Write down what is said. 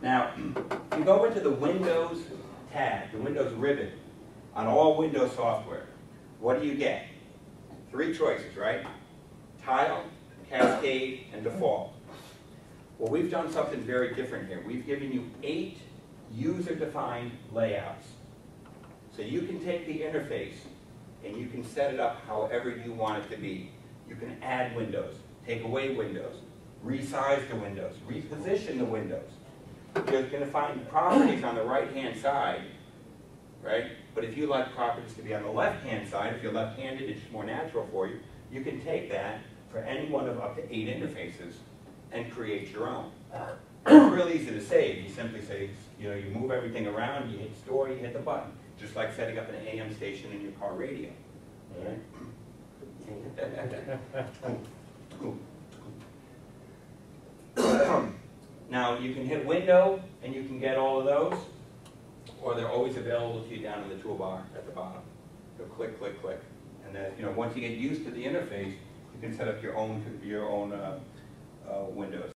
Now, if you go into the Windows tab, the Windows ribbon, on all Windows software, what do you get? 3 choices, right? Tile, Cascade, and Default. Well, we've done something very different here. We've given you 8 user-defined layouts. So you can take the interface and you can set it up however you want it to be. You can add windows, take away windows, resize the windows, reposition the windows. You're going to find properties on the right-hand side, right? But if you like properties to be on the left-hand side, if you're left-handed, it's more natural for you, you can take that for any one of up to 8 interfaces and create your own. It's real easy to save. You simply say, you move everything around, you hit store, you hit the button. Just like setting up an AM station in your car radio. All right? Now, you can hit window and you can get all of those, or they're always available to you down in the toolbar at the bottom. So click, click, click. And then, once you get used to the interface, you can set up your own windows.